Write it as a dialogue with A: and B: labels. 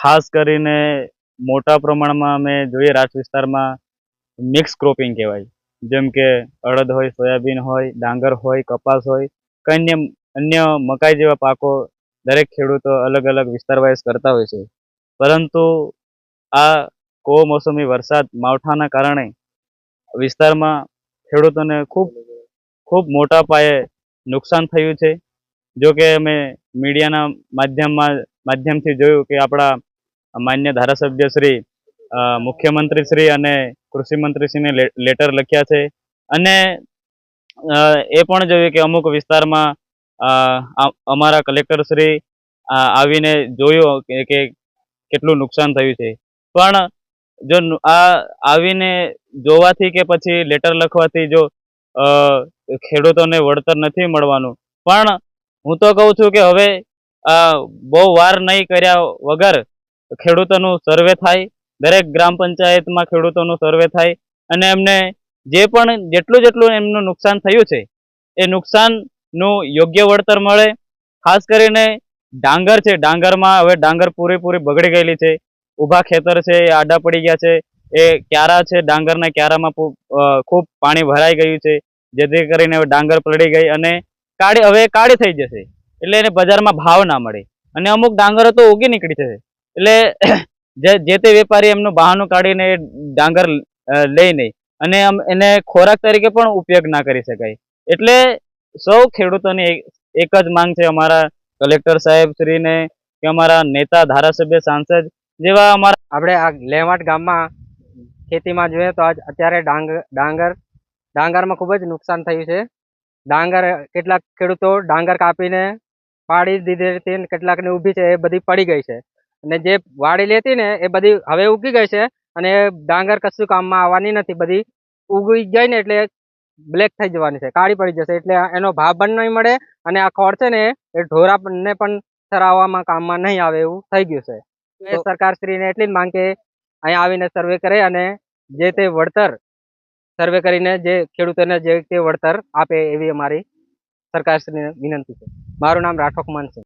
A: ખાસ કરીને મોટા પ્રમાણમાં અમે જોઈએ રાજ વિસ્તારમાં મિક્સ ક્રોપિંગ કહેવાય, જેમ કે અડદ હોય, સોયાબીન હોય, ડાંગર હોય, કપાસ હોય કે અન્ય મકાઈ જેવા પાકો દરેક ખેડૂતો અલગ અલગ વિસ્તાર વાઇઝ કરતા હોય છે. પરંતુ આ કમોસમી વરસાદ માવઠાના કારણે વિસ્તારમાં ખેડૂતોને ખૂબ ખૂબ મોટા પાયે નુકસાન થયું છે. જો કે અમે મીડિયાના માધ્યમથી જોયું કે આપણા માન્ય ધારાસભ્ય શ્રી, મુખ્યમંત્રી શ્રી અને કૃષિ મંત્રીશ્રીને લેટર લખ્યા છે. અને એ પણ જોયું કે અમુક વિસ્તારમાં અમારા કલેક્ટર શ્રી આવીને જોયું કે કેટલું નુકસાન થયું છે. પણ જો આવીને જોવાથી કે પછી લેટર લખવાથી જો ખેડૂતોને વળતર નથી મળવાનું, પણ હું તો કહું છું કે હવે બહુ વાર નહીં કર્યા વગર ખેડૂતોનું સર્વે થાય, દરેક ગ્રામ પંચાયતમાં ખેડૂતોનું સર્વે થાય અને એમને જેટલું એમનું નુકસાન થયું છે એ નુકસાનનું યોગ્ય વળતર મળે. ખાસ કરીને ડાંગર છે, ડાંગરમાં હવે ડાંગર પૂરેપૂરી બગડી ગયેલી છે. ઊભા ખેતર છે એ આડા પડી ગયા છે. એ ક્યારા છે, ડાંગરના ક્યારામાં ખૂબ પાણી ભરાઈ ગયું છે, જેથી કરીને હવે ડાંગર પલળી ગઈ અને કાળી થઈ જશે, એટલે એને બજારમાં ભાવ ના મળે. અને અમુક ડાંગરો તો ઉગી નીકળી જશે, એટલે જે તે વેપારી એમનું બહાનું કાઢીને ડાંગર લે નહીં અને એને ખોરાક તરીકે પણ ઉપયોગ ના કરી શકાય. એટલે સૌ ખેડૂતોની એક જ માંગ છે, અમારા કલેક્ટર સાહેબ શ્રીને કે અમારા નેતા, ધારાસભ્ય, સાંસદ જેવા અમારા
B: આપણે આ લેવાટ ગામમાં ખેતીમાં જોઈએ તો અત્યારે ડાંગરમાં ખૂબ જ નુકસાન થયું છે. કેટલાક ખેડૂતો ડાંગર કાપીને પાડી દીધી હતી અને કેટલાકને ઊભી છે એ બધી પડી ગઈ છે. અને જે વાડી લેતી ને એ બધી હવે ઉગી ગઈ છે અને ડાંગર કશું કામમાં આવવાની નથી. બધી ઉગી ગઈ ને એટલે બ્લેક થઈ જવાની છે, કાળી પડી જશે, એટલે એનો ભાવ પણ નહીં મળે અને આ ખોળ છે ને એ ઢોરાને પણ ચરાવવામાં કામમાં નહીં આવે એવું થઈ ગયું છે. સરકારશ્રીને એટલી જ માંગ કે અહીંયા આવીને સર્વે કરે અને જે તે વળતર સર્વે કરીને જે ખેડૂતોને જે તે વળતર આપે એવી અમારી સરકારશ્રીને વિનંતી છે. મારું નામ રાઠોક માનસિંહ.